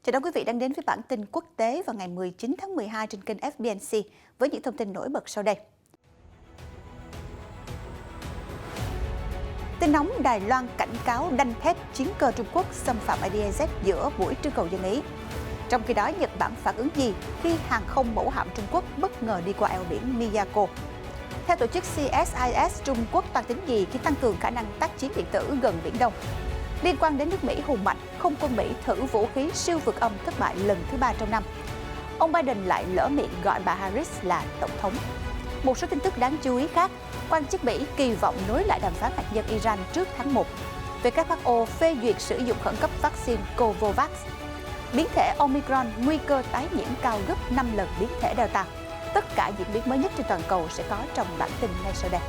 Chào đón quý vị đang đến với bản tin quốc tế vào ngày 19 tháng 12 trên kênh FBNC với những thông tin nổi bật sau đây. Tin nóng Đài Loan cảnh cáo đanh thép chiến cơ Trung Quốc xâm phạm ADIZ giữa buổi trưng cầu dân Ý. Trong khi đó, Nhật Bản phản ứng gì khi hàng không mẫu hạm Trung Quốc bất ngờ đi qua eo biển Miyako? Theo tổ chức CSIS, Trung Quốc toan tính gì khi tăng cường khả năng tác chiến điện tử gần Biển Đông? Liên quan đến nước Mỹ hùng mạnh, không quân Mỹ thử vũ khí siêu vượt âm thất bại lần thứ 3 trong năm. Ông Biden lại lỡ miệng gọi bà Harris là tổng thống. Một số tin tức đáng chú ý khác, quan chức Mỹ kỳ vọng nối lại đàm phán hạt nhân Iran trước tháng 1. WHO phê duyệt sử dụng khẩn cấp vaccine Covovax. Biến thể Omicron nguy cơ tái nhiễm cao gấp 5 lần biến thể Delta. Tất cả diễn biến mới nhất trên toàn cầu sẽ có trong bản tin ngay sau đây.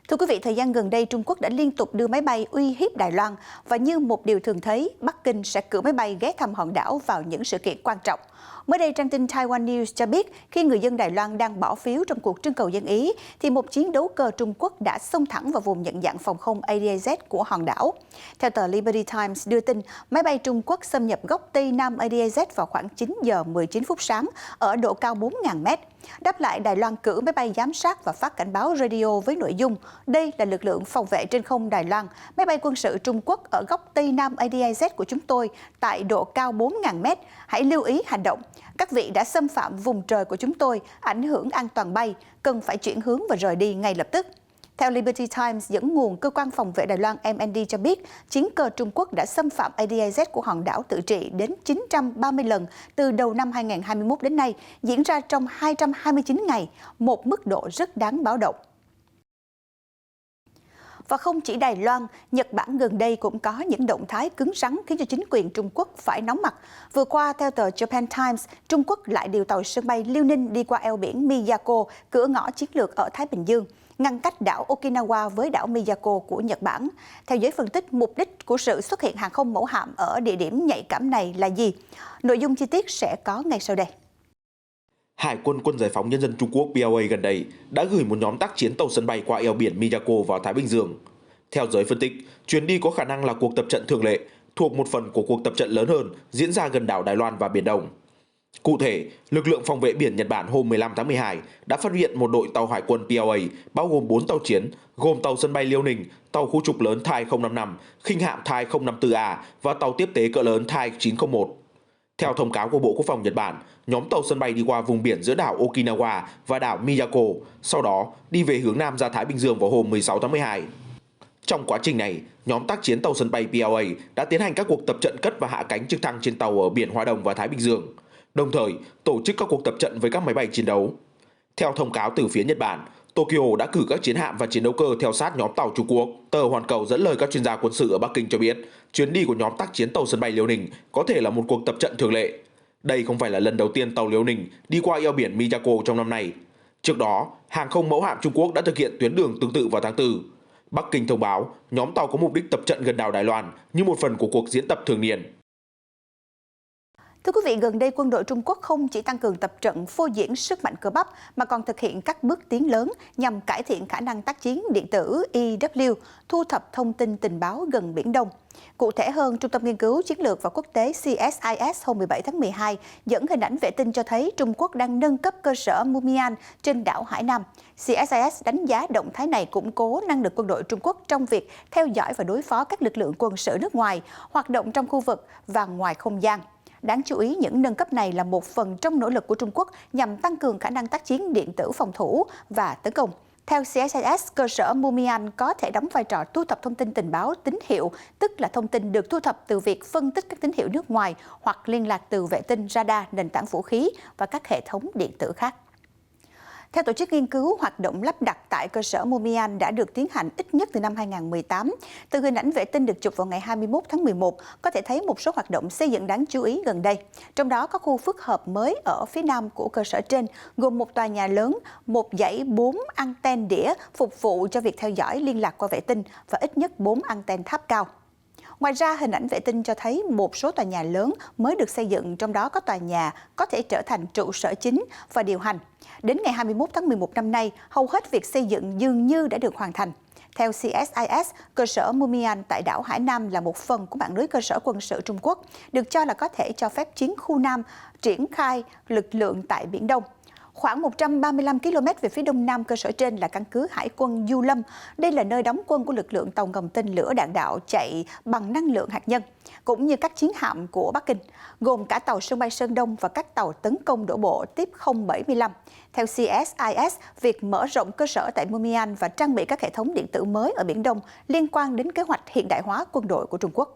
Thưa quý vị, thời gian gần đây, Trung Quốc đã liên tục đưa máy bay uy hiếp Đài Loan và như một điều thường thấy, Bắc Kinh sẽ cử máy bay ghé thăm hòn đảo vào những sự kiện quan trọng. Mới đây, trang tin Taiwan News cho biết khi người dân Đài Loan đang bỏ phiếu trong cuộc trưng cầu dân Ý, thì một chiến đấu cơ Trung Quốc đã xông thẳng vào vùng nhận dạng phòng không ADIZ của hòn đảo. Theo tờ Liberty Times đưa tin, máy bay Trung Quốc xâm nhập góc Tây Nam ADIZ vào khoảng 9 giờ 19 phút sáng ở độ cao 4.000 mét. Đáp lại, Đài Loan cử máy bay giám sát và phát cảnh báo radio với nội dung đây là lực lượng phòng vệ trên không Đài Loan, máy bay quân sự Trung Quốc ở góc Tây Nam ADIZ của chúng tôi tại độ cao 4.000 mét. Hãy lưu ý hành động. Các vị đã xâm phạm vùng trời của chúng tôi, ảnh hưởng an toàn bay, cần phải chuyển hướng và rời đi ngay lập tức. Theo Liberty Times dẫn nguồn cơ quan phòng vệ Đài Loan MND cho biết, chiến cơ Trung Quốc đã xâm phạm ADIZ của hòn đảo tự trị đến 930 lần từ đầu năm 2021 đến nay, diễn ra trong 229 ngày, một mức độ rất đáng báo động. Và không chỉ Đài Loan, Nhật Bản gần đây cũng có những động thái cứng rắn khiến cho chính quyền Trung Quốc phải nóng mặt. Vừa qua, theo tờ Japan Times, Trung Quốc lại điều tàu sân bay Liêu Ninh đi qua eo biển Miyako, cửa ngõ chiến lược ở Thái Bình Dương, ngăn cách đảo Okinawa với đảo Miyako của Nhật Bản. Theo giới phân tích, mục đích của sự xuất hiện hàng không mẫu hạm ở địa điểm nhạy cảm này là gì? Nội dung chi tiết sẽ có ngay sau đây. Hải quân Quân giải phóng nhân dân Trung Quốc PLA gần đây đã gửi một nhóm tác chiến tàu sân bay qua eo biển Miyako vào Thái Bình Dương. Theo giới phân tích, chuyến đi có khả năng là cuộc tập trận thường lệ, thuộc một phần của cuộc tập trận lớn hơn diễn ra gần đảo Đài Loan và Biển Đông. Cụ thể, lực lượng phòng vệ biển Nhật Bản hôm 15 tháng 12 đã phát hiện một đội tàu hải quân PLA bao gồm 4 tàu chiến, gồm tàu sân bay Liêu Ninh, tàu khu trục lớn Thai 055, khinh hạm Thai 054A và tàu tiếp tế cỡ lớn Thai 901. Theo thông cáo của Bộ Quốc phòng Nhật Bản, nhóm tàu sân bay đi qua vùng biển giữa đảo Okinawa và đảo Miyako, sau đó đi về hướng Nam ra Thái Bình Dương vào hôm 16 tháng 12. Trong quá trình này, nhóm tác chiến tàu sân bay PLA đã tiến hành các cuộc tập trận cất và hạ cánh trực thăng trên tàu ở biển Hoa Đông và Thái Bình Dương, đồng thời tổ chức các cuộc tập trận với các máy bay chiến đấu. Theo thông cáo từ phía Nhật Bản, Tokyo đã cử các chiến hạm và chiến đấu cơ theo sát nhóm tàu Trung Quốc. Tờ Hoàn Cầu dẫn lời các chuyên gia quân sự ở Bắc Kinh cho biết, chuyến đi của nhóm tác chiến tàu sân bay Liêu Ninh có thể là một cuộc tập trận thường lệ. Đây không phải là lần đầu tiên tàu Liêu Ninh đi qua eo biển Miyako trong năm nay. Trước đó, hàng không mẫu hạm Trung Quốc đã thực hiện tuyến đường tương tự vào tháng 4. Bắc Kinh thông báo nhóm tàu có mục đích tập trận gần đảo Đài Loan như một phần của cuộc diễn tập thường niên. Thưa quý vị, gần đây quân đội Trung Quốc không chỉ tăng cường tập trận phô diễn sức mạnh cơ bắp mà còn thực hiện các bước tiến lớn nhằm cải thiện khả năng tác chiến điện tử EW, thu thập thông tin tình báo gần Biển Đông. Cụ thể hơn, Trung tâm Nghiên cứu Chiến lược và Quốc tế CSIS hôm 17 tháng 12 dẫn hình ảnh vệ tinh cho thấy Trung Quốc đang nâng cấp cơ sở Mumian trên đảo Hải Nam. CSIS đánh giá động thái này củng cố năng lực quân đội Trung Quốc trong việc theo dõi và đối phó các lực lượng quân sự nước ngoài hoạt động trong khu vực và ngoài không gian. Đáng chú ý, những nâng cấp này là một phần trong nỗ lực của Trung Quốc nhằm tăng cường khả năng tác chiến điện tử phòng thủ và tấn công. Theo CSIS, cơ sở Mumian có thể đóng vai trò thu thập thông tin tình báo tín hiệu, tức là thông tin được thu thập từ việc phân tích các tín hiệu nước ngoài hoặc liên lạc từ vệ tinh, radar, nền tảng vũ khí và các hệ thống điện tử khác. Theo tổ chức nghiên cứu, hoạt động lắp đặt tại cơ sở Mumian đã được tiến hành ít nhất từ năm 2018. Từ hình ảnh vệ tinh được chụp vào ngày 21 tháng 11, có thể thấy một số hoạt động xây dựng đáng chú ý gần đây. Trong đó có khu phức hợp mới ở phía nam của cơ sở trên, gồm một tòa nhà lớn, một dãy 4 anten đĩa phục vụ cho việc theo dõi liên lạc qua vệ tinh và ít nhất 4 anten tháp cao. Ngoài ra, hình ảnh vệ tinh cho thấy một số tòa nhà lớn mới được xây dựng, trong đó có tòa nhà có thể trở thành trụ sở chính và điều hành. Đến ngày 21 tháng 11 năm nay, hầu hết việc xây dựng dường như đã được hoàn thành. Theo CSIS, cơ sở Mumian tại đảo Hải Nam là một phần của mạng lưới cơ sở quân sự Trung Quốc, được cho là có thể cho phép chiến khu Nam triển khai lực lượng tại Biển Đông. Khoảng 135 km về phía đông nam cơ sở trên là căn cứ Hải quân Du Lâm. Đây là nơi đóng quân của lực lượng tàu ngầm tên lửa đạn đạo chạy bằng năng lượng hạt nhân, cũng như các chiến hạm của Bắc Kinh, gồm cả tàu sân bay Sơn Đông và các tàu tấn công đổ bộ tiếp 075. Theo CSIS, việc mở rộng cơ sở tại Mumian và trang bị các hệ thống điện tử mới ở Biển Đông liên quan đến kế hoạch hiện đại hóa quân đội của Trung Quốc.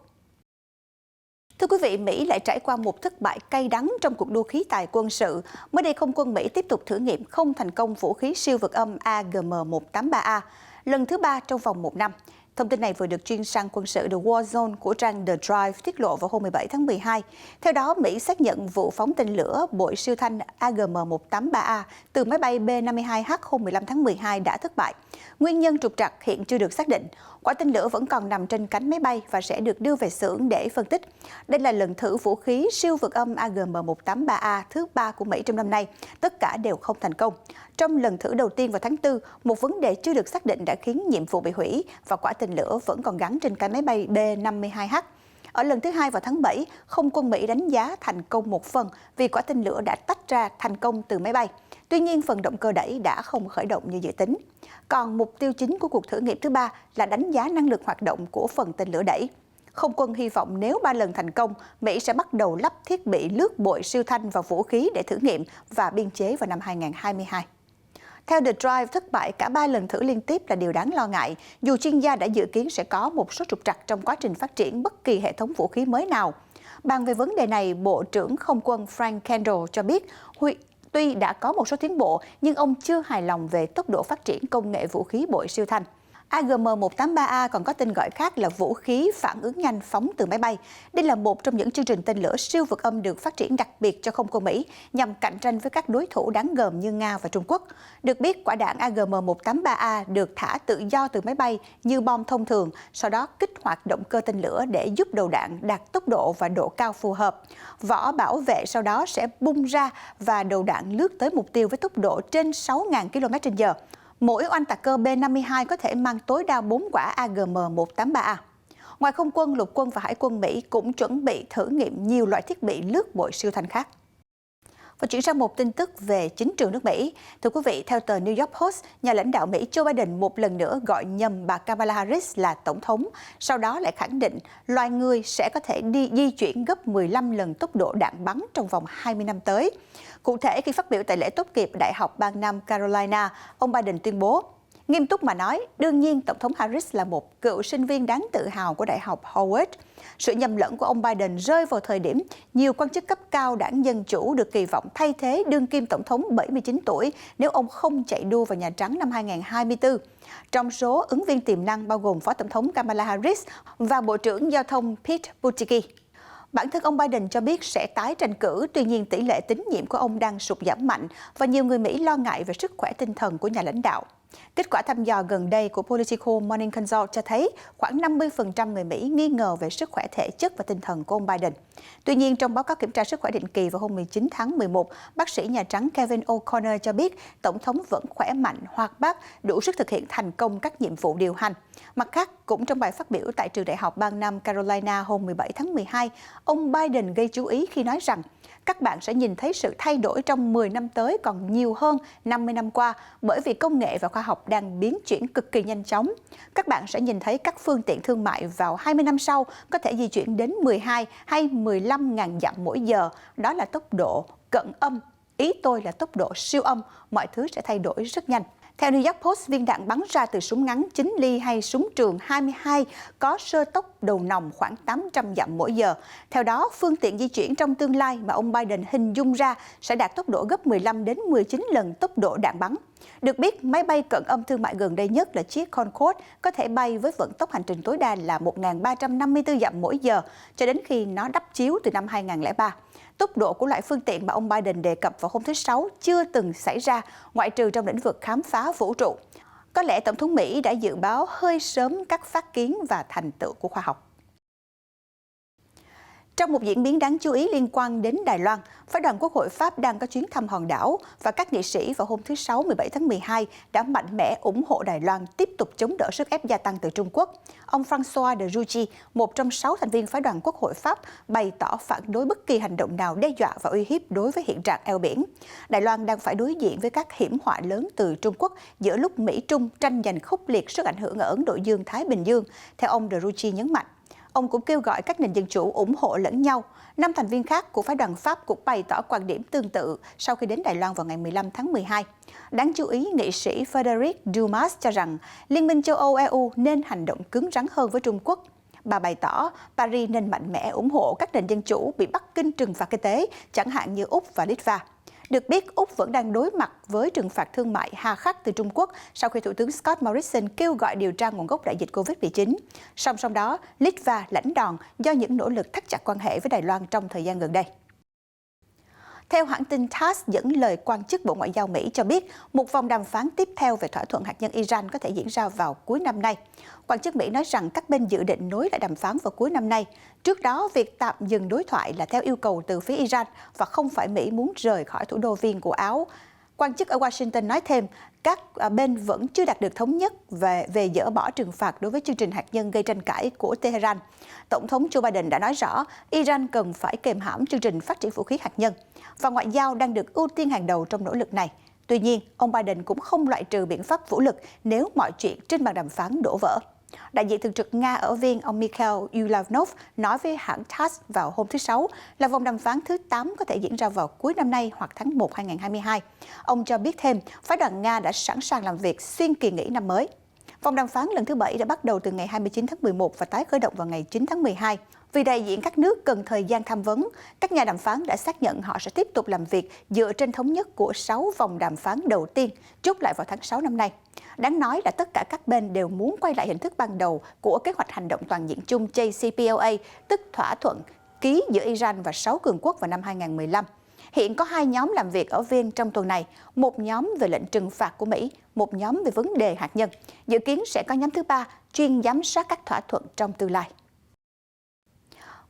Thưa quý vị, Mỹ lại trải qua một thất bại cay đắng trong cuộc đua khí tài quân sự. Mới đây, không quân Mỹ tiếp tục thử nghiệm không thành công vũ khí siêu vượt âm AGM-183A, lần thứ 3 trong vòng 1 năm. Thông tin này vừa được chuyên sang quân sự The War Zone của trang The Drive tiết lộ vào hôm 17 tháng 12. Theo đó, Mỹ xác nhận vụ phóng tên lửa bội siêu thanh AGM-183A từ máy bay B-52H hôm 15 tháng 12 đã thất bại. Nguyên nhân trục trặc hiện chưa được xác định. Quả tên lửa vẫn còn nằm trên cánh máy bay và sẽ được đưa về xưởng để phân tích. Đây là lần thử vũ khí siêu vượt âm AGM-183A thứ 3 của Mỹ trong năm nay. Tất cả đều không thành công. Trong lần thử đầu tiên vào tháng 4, một vấn đề chưa được xác định đã khiến nhiệm vụ bị hủy và quả tên lửa vẫn còn gắn trên cánh máy bay B-52H. Ở lần thứ 2 vào tháng 7, không quân Mỹ đánh giá thành công một phần vì quả tên lửa đã tách ra thành công từ máy bay. Tuy nhiên, phần động cơ đẩy đã không khởi động như dự tính. Còn mục tiêu chính của cuộc thử nghiệm thứ 3 là đánh giá năng lực hoạt động của phần tên lửa đẩy. Không quân hy vọng nếu 3 lần thành công, Mỹ sẽ bắt đầu lắp thiết bị lướt bội siêu thanh vào vũ khí để thử nghiệm và biên chế vào năm 2022. Theo The Drive, thất bại cả 3 lần thử liên tiếp là điều đáng lo ngại, dù chuyên gia đã dự kiến sẽ có một số trục trặc trong quá trình phát triển bất kỳ hệ thống vũ khí mới nào. Bàn về vấn đề này, Bộ trưởng Không quân Frank Kendall cho biết, tuy đã có một số tiến bộ, nhưng ông chưa hài lòng về tốc độ phát triển công nghệ vũ khí bội siêu thanh. AGM-183A còn có tên gọi khác là vũ khí phản ứng nhanh phóng từ máy bay. Đây là một trong những chương trình tên lửa siêu vượt âm được phát triển đặc biệt cho không quân Mỹ nhằm cạnh tranh với các đối thủ đáng gờm như Nga và Trung Quốc. Được biết, quả đạn AGM-183A được thả tự do từ máy bay như bom thông thường, sau đó kích hoạt động cơ tên lửa để giúp đầu đạn đạt tốc độ và độ cao phù hợp. Vỏ bảo vệ sau đó sẽ bung ra và đầu đạn lướt tới mục tiêu với tốc độ trên 6.000 km/h. Mỗi oanh tạc cơ B-52 có thể mang tối đa 4 quả AGM-183A. Ngoài không quân, lục quân và hải quân Mỹ cũng chuẩn bị thử nghiệm nhiều loại thiết bị lướt bội siêu thanh khác. Và chuyển sang một tin tức về chính trường nước Mỹ. Thưa quý vị, theo tờ New York Post, nhà lãnh đạo Mỹ Joe Biden một lần nữa gọi nhầm bà Kamala Harris là tổng thống, sau đó lại khẳng định loài người sẽ có thể di chuyển gấp 15 lần tốc độ đạn bắn trong vòng 20 năm tới. Cụ thể, khi phát biểu tại lễ tốt nghiệp Đại học bang Nam Carolina, ông Biden tuyên bố, nghiêm túc mà nói, đương nhiên Tổng thống Harris là một cựu sinh viên đáng tự hào của Đại học Howard. Sự nhầm lẫn của ông Biden rơi vào thời điểm nhiều quan chức cấp cao đảng Dân Chủ được kỳ vọng thay thế đương kim Tổng thống 79 tuổi nếu ông không chạy đua vào Nhà Trắng năm 2024. Trong số ứng viên tiềm năng bao gồm Phó Tổng thống Kamala Harris và Bộ trưởng Giao thông Pete Buttigieg. Bản thân ông Biden cho biết sẽ tái tranh cử, tuy nhiên tỷ lệ tín nhiệm của ông đang sụt giảm mạnh và nhiều người Mỹ lo ngại về sức khỏe tinh thần của nhà lãnh đạo. Kết quả thăm dò gần đây của Political Morning Consult cho thấy khoảng 50% người Mỹ nghi ngờ về sức khỏe thể chất và tinh thần của ông Biden. Tuy nhiên, trong báo cáo kiểm tra sức khỏe định kỳ vào hôm 19 tháng 11, bác sĩ Nhà Trắng Kevin O'Connor cho biết Tổng thống vẫn khỏe mạnh, hoạt bát, đủ sức thực hiện thành công các nhiệm vụ điều hành. Mặt khác, cũng trong bài phát biểu tại trường đại học bang Nam Carolina hôm 17 tháng 12, ông Biden gây chú ý khi nói rằng các bạn sẽ nhìn thấy sự thay đổi trong 10 năm tới còn nhiều hơn 50 năm qua bởi vì công nghệ và khoa học đang biến chuyển cực kỳ nhanh chóng. Các bạn sẽ nhìn thấy các phương tiện thương mại vào 20 năm sau có thể di chuyển đến 12 hay 15.000 dặm mỗi giờ. Đó là tốc độ cận âm. Ý tôi là tốc độ siêu âm. Mọi thứ sẽ thay đổi rất nhanh. Theo New York Post, viên đạn bắn ra từ súng ngắn 9 ly hay súng trường 22 có sơ tốc đầu nòng khoảng 800 dặm mỗi giờ. Theo đó, phương tiện di chuyển trong tương lai mà ông Biden hình dung ra sẽ đạt tốc độ gấp 15 đến 19 lần tốc độ đạn bắn. Được biết, máy bay cận âm thương mại gần đây nhất là chiếc Concorde có thể bay với vận tốc hành trình tối đa là 1.354 dặm mỗi giờ cho đến khi nó đắp chiếu từ năm 2003. Tốc độ của loại phương tiện mà ông Biden đề cập vào hôm thứ Sáu chưa từng xảy ra, ngoại trừ trong lĩnh vực khám phá vũ trụ. Có lẽ Tổng thống Mỹ đã dự báo hơi sớm các phát kiến và thành tựu của khoa học. Trong một diễn biến đáng chú ý liên quan đến Đài Loan, Phái đoàn Quốc hội Pháp đang có chuyến thăm hòn đảo và các nghị sĩ vào hôm thứ Sáu 17 tháng 12 đã mạnh mẽ ủng hộ Đài Loan tiếp tục chống đỡ sức ép gia tăng từ Trung Quốc. Ông François de Rugy, một trong 6 thành viên Phái đoàn Quốc hội Pháp, bày tỏ phản đối bất kỳ hành động nào đe dọa và uy hiếp đối với hiện trạng eo biển. Đài Loan đang phải đối diện với các hiểm họa lớn từ Trung Quốc giữa lúc Mỹ-Trung tranh giành khốc liệt sức ảnh hưởng ở Ấn Độ Dương-Thái Bình Dương, theo ông de Rugy nhấn mạnh. Ông cũng kêu gọi các nền dân chủ ủng hộ lẫn nhau. 5 thành viên khác của phái đoàn Pháp cũng bày tỏ quan điểm tương tự sau khi đến Đài Loan vào ngày 15 tháng 12. Đáng chú ý, nghị sĩ Frédéric Dumas cho rằng Liên minh châu Âu-EU nên hành động cứng rắn hơn với Trung Quốc. Bà bày tỏ Paris nên mạnh mẽ ủng hộ các nền dân chủ bị Bắc Kinh trừng phạt kinh tế, chẳng hạn như Úc và Litva. Được biết, Úc vẫn đang đối mặt với trừng phạt thương mại hà khắc từ Trung Quốc sau khi Thủ tướng Scott Morrison kêu gọi điều tra nguồn gốc đại dịch Covid-19. Song song đó, Litva lãnh đòn do những nỗ lực thắt chặt quan hệ với Đài Loan trong thời gian gần đây. Theo hãng tin TASS dẫn lời quan chức Bộ Ngoại giao Mỹ cho biết, một vòng đàm phán tiếp theo về thỏa thuận hạt nhân Iran có thể diễn ra vào cuối năm nay. Quan chức Mỹ nói rằng các bên dự định nối lại đàm phán vào cuối năm nay. Trước đó, việc tạm dừng đối thoại là theo yêu cầu từ phía Iran và không phải Mỹ muốn rời khỏi thủ đô Viên của Áo. Quan chức ở Washington nói thêm, các bên vẫn chưa đạt được thống nhất về dỡ bỏ trừng phạt đối với chương trình hạt nhân gây tranh cãi của Tehran. Tổng thống Joe Biden đã nói rõ Iran cần phải kềm hãm chương trình phát triển vũ khí hạt nhân và ngoại giao đang được ưu tiên hàng đầu trong nỗ lực này. Tuy nhiên, ông Biden cũng không loại trừ biện pháp vũ lực nếu mọi chuyện trên bàn đàm phán đổ vỡ. Đại diện thường trực Nga ở Viên, ông Mikhail Ulanov, nói với hãng TASS vào hôm thứ Sáu là vòng đàm phán thứ 8 có thể diễn ra vào cuối năm nay hoặc tháng 1 2022. Ông cho biết thêm, phái đoàn Nga đã sẵn sàng làm việc xuyên kỳ nghỉ năm mới. Vòng đàm phán lần thứ 7 đã bắt đầu từ ngày 29 tháng 11 và tái khởi động vào ngày 9 tháng 12. Vì đại diện các nước cần thời gian tham vấn, các nhà đàm phán đã xác nhận họ sẽ tiếp tục làm việc dựa trên thống nhất của 6 vòng đàm phán đầu tiên, chốt lại vào tháng 6 năm nay. Đáng nói là tất cả các bên đều muốn quay lại hình thức ban đầu của kế hoạch hành động toàn diện chung JCPOA, tức thỏa thuận ký giữa Iran và 6 cường quốc vào năm 2015. Hiện có 2 nhóm làm việc ở Viên trong tuần này, một nhóm về lệnh trừng phạt của Mỹ, một nhóm về vấn đề hạt nhân. Dự kiến sẽ có nhóm thứ 3 chuyên giám sát các thỏa thuận trong tương lai.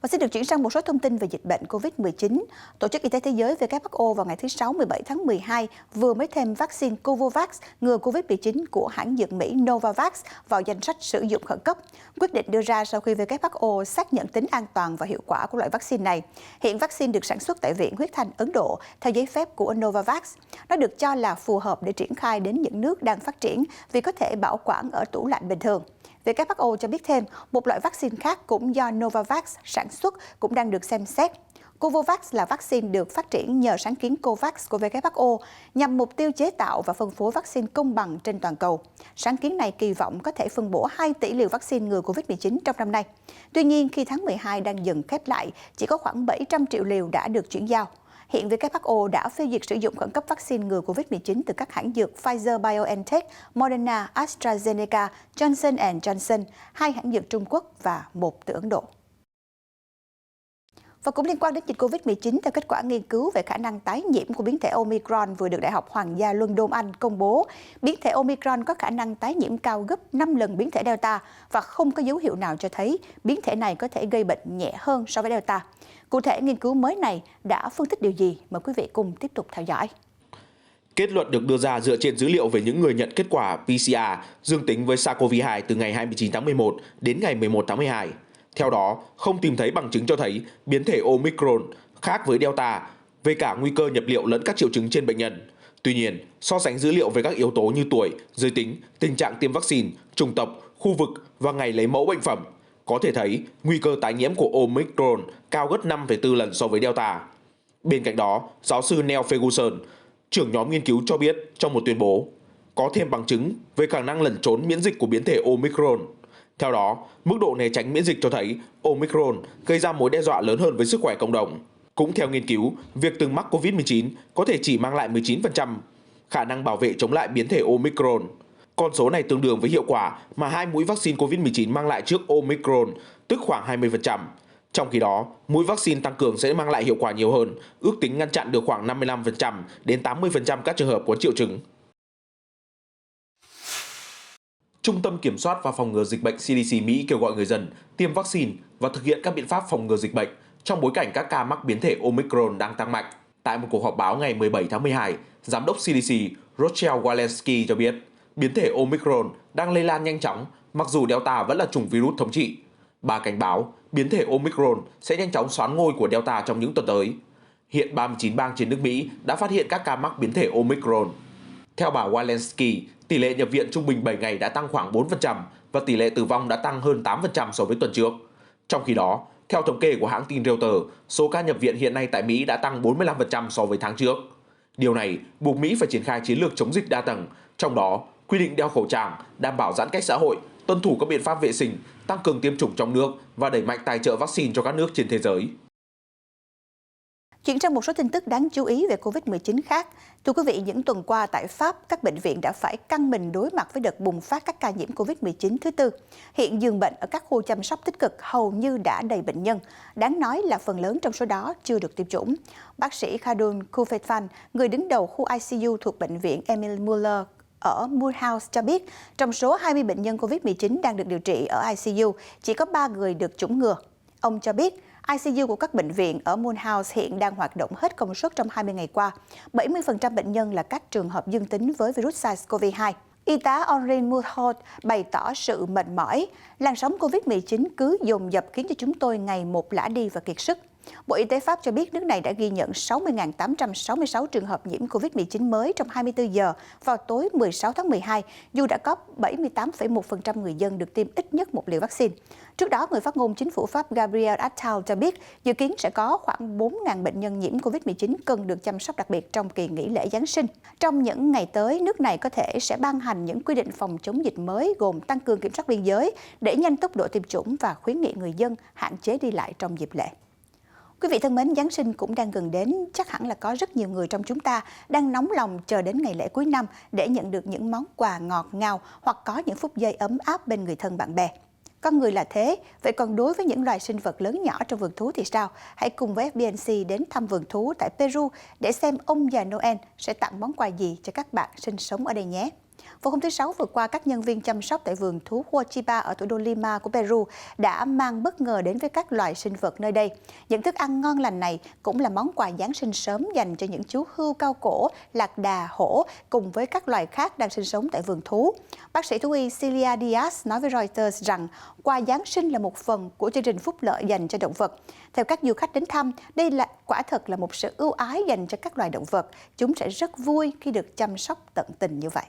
Và xin được chuyển sang một số thông tin về dịch bệnh COVID-19. Tổ chức Y tế Thế giới WHO vào ngày thứ Sáu 17 tháng 12 vừa mới thêm vaccine Covovax ngừa COVID-19 của hãng dược Mỹ Novavax vào danh sách sử dụng khẩn cấp. Quyết định đưa ra sau khi WHO xác nhận tính an toàn và hiệu quả của loại vaccine này. Hiện vaccine được sản xuất tại Viện Huyết Thanh Ấn Độ theo giấy phép của Novavax. Nó được cho là phù hợp để triển khai đến những nước đang phát triển vì có thể bảo quản ở tủ lạnh bình thường. WHO cho biết thêm, một loại vaccine khác cũng do Novavax sản xuất cũng đang được xem xét. Covovax là vaccine được phát triển nhờ sáng kiến COVAX của WHO nhằm mục tiêu chế tạo và phân phối vaccine công bằng trên toàn cầu. Sáng kiến này kỳ vọng có thể phân bổ 2 tỷ liều vaccine ngừa COVID-19 trong năm nay. Tuy nhiên, khi tháng 12 đang dần khép lại, chỉ có khoảng 700 triệu liều đã được chuyển giao. Hiện WHO đã phê duyệt sử dụng khẩn cấp vaccine ngừa COVID-19 từ các hãng dược Pfizer-BioNTech, Moderna, AstraZeneca, Johnson & Johnson, 2 hãng dược Trung Quốc và 1 từ Ấn Độ. Và cũng liên quan đến dịch COVID-19, theo kết quả nghiên cứu về khả năng tái nhiễm của biến thể Omicron vừa được Đại học Hoàng gia London, Anh công bố, biến thể Omicron có khả năng tái nhiễm cao gấp 5 lần biến thể Delta và không có dấu hiệu nào cho thấy biến thể này có thể gây bệnh nhẹ hơn so với Delta. Cụ thể, nghiên cứu mới này đã phân tích điều gì? Mời quý vị cùng tiếp tục theo dõi. Kết luận được đưa ra dựa trên dữ liệu về những người nhận kết quả PCR dương tính với SARS-CoV-2 từ ngày 29 tháng 11 đến ngày 11 tháng 12. Theo đó, không tìm thấy bằng chứng cho thấy biến thể Omicron khác với Delta về cả nguy cơ nhập liệu lẫn các triệu chứng trên bệnh nhân. Tuy nhiên, so sánh dữ liệu về các yếu tố như tuổi, giới tính, tình trạng tiêm vaccine, chủng tộc, khu vực và ngày lấy mẫu bệnh phẩm, có thể thấy nguy cơ tái nhiễm của Omicron cao gấp 5,4 lần so với Delta. Bên cạnh đó, giáo sư Neil Ferguson, trưởng nhóm nghiên cứu cho biết trong một tuyên bố, có thêm bằng chứng về khả năng lẩn trốn miễn dịch của biến thể Omicron. Theo đó, mức độ né tránh miễn dịch cho thấy Omicron gây ra mối đe dọa lớn hơn với sức khỏe cộng đồng. Cũng theo nghiên cứu, việc từng mắc COVID-19 có thể chỉ mang lại 19% khả năng bảo vệ chống lại biến thể Omicron. Con số này tương đương với hiệu quả mà 2 mũi vaccine COVID-19 mang lại trước Omicron, tức khoảng 20%. Trong khi đó, mũi vaccine tăng cường sẽ mang lại hiệu quả nhiều hơn, ước tính ngăn chặn được khoảng 55% đến 80% các trường hợp có triệu chứng. Trung tâm Kiểm soát và Phòng ngừa Dịch bệnh CDC Mỹ kêu gọi người dân tiêm vaccine và thực hiện các biện pháp phòng ngừa dịch bệnh trong bối cảnh các ca mắc biến thể Omicron đang tăng mạnh. Tại một cuộc họp báo ngày 17 tháng 12, Giám đốc CDC Rochelle Walensky cho biết biến thể Omicron đang lây lan nhanh chóng, mặc dù Delta vẫn là chủng virus thống trị. Bà cảnh báo biến thể Omicron sẽ nhanh chóng soán ngôi của Delta trong những tuần tới. Hiện 39 bang trên nước Mỹ đã phát hiện các ca mắc biến thể Omicron. Theo bà Walensky, tỷ lệ nhập viện trung bình 7 ngày đã tăng khoảng 4% và tỷ lệ tử vong đã tăng hơn 8% so với tuần trước. Trong khi đó, theo thống kê của hãng tin Reuters, số ca nhập viện hiện nay tại Mỹ đã tăng 45% so với tháng trước. Điều này buộc Mỹ phải triển khai chiến lược chống dịch đa tầng, trong đó quy định đeo khẩu trang, đảm bảo giãn cách xã hội, tuân thủ các biện pháp vệ sinh, tăng cường tiêm chủng trong nước và đẩy mạnh tài trợ vaccine cho các nước trên thế giới. Chuyển sang một số tin tức đáng chú ý về Covid-19 khác. Thưa quý vị, những tuần qua tại Pháp, các bệnh viện đã phải căng mình đối mặt với đợt bùng phát các ca nhiễm Covid-19 thứ tư. Hiện giường bệnh ở các khu chăm sóc tích cực hầu như đã đầy bệnh nhân. Đáng nói là phần lớn trong số đó chưa được tiêm chủng. Bác sĩ Khadun Koufetfan, người đứng đầu khu ICU thuộc bệnh viện Emil Muller ở Mulhouse cho biết, trong số 20 bệnh nhân Covid-19 đang được điều trị ở ICU, chỉ có 3 người được chủng ngừa. Ông cho biết, ICU của các bệnh viện ở Mulhouse hiện đang hoạt động hết công suất trong 20 ngày qua. 70% bệnh nhân là các trường hợp dương tính với virus SARS-CoV-2. Y tá Henri Mulhouse bày tỏ sự mệt mỏi. Làn sóng Covid-19 cứ dồn dập khiến cho chúng tôi ngày một lả đi và kiệt sức. Bộ Y tế Pháp cho biết nước này đã ghi nhận 60.866 trường hợp nhiễm Covid-19 mới trong 24 giờ vào tối 16 tháng 12, dù đã có 78,1% người dân được tiêm ít nhất một liều vaccine. Trước đó, người phát ngôn chính phủ Pháp Gabriel Attal cho biết dự kiến sẽ có khoảng 4.000 bệnh nhân nhiễm Covid-19 cần được chăm sóc đặc biệt trong kỳ nghỉ lễ Giáng sinh. Trong những ngày tới, nước này có thể sẽ ban hành những quy định phòng chống dịch mới gồm tăng cường kiểm soát biên giới, đẩy nhanh tốc độ tiêm chủng và khuyến nghị người dân hạn chế đi lại trong dịp lễ. Quý vị thân mến, Giáng sinh cũng đang gần đến, chắc hẳn là có rất nhiều người trong chúng ta đang nóng lòng chờ đến ngày lễ cuối năm để nhận được những món quà ngọt ngào hoặc có những phút giây ấm áp bên người thân bạn bè. Con người là thế, vậy còn đối với những loài sinh vật lớn nhỏ trong vườn thú thì sao? Hãy cùng với FBNC đến thăm vườn thú tại Peru để xem ông già Noel sẽ tặng món quà gì cho các bạn sinh sống ở đây nhé. Vào hôm thứ Sáu vừa qua, các nhân viên chăm sóc tại vườn thú Huachipa ở thủ đô Lima của Peru đã mang bất ngờ đến với các loài sinh vật nơi đây. Những thức ăn ngon lành này cũng là món quà Giáng sinh sớm dành cho những chú hươu cao cổ, lạc đà, hổ cùng với các loài khác đang sinh sống tại vườn thú. Bác sĩ thú y Celia Diaz nói với Reuters rằng quà Giáng sinh là một phần của chương trình phúc lợi dành cho động vật. Theo các du khách đến thăm, đây là quả thật là một sự ưu ái dành cho các loài động vật. Chúng sẽ rất vui khi được chăm sóc tận tình như vậy.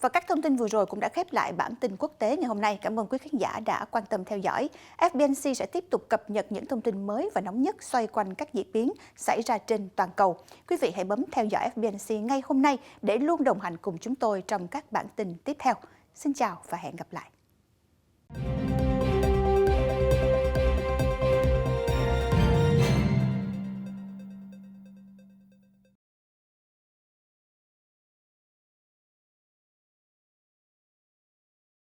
Và các thông tin vừa rồi cũng đã khép lại bản tin quốc tế ngày hôm nay. Cảm ơn quý khán giả đã quan tâm theo dõi. FBNC sẽ tiếp tục cập nhật những thông tin mới và nóng nhất xoay quanh các diễn biến xảy ra trên toàn cầu. Quý vị hãy bấm theo dõi FBNC ngay hôm nay để luôn đồng hành cùng chúng tôi trong các bản tin tiếp theo. Xin chào và hẹn gặp lại.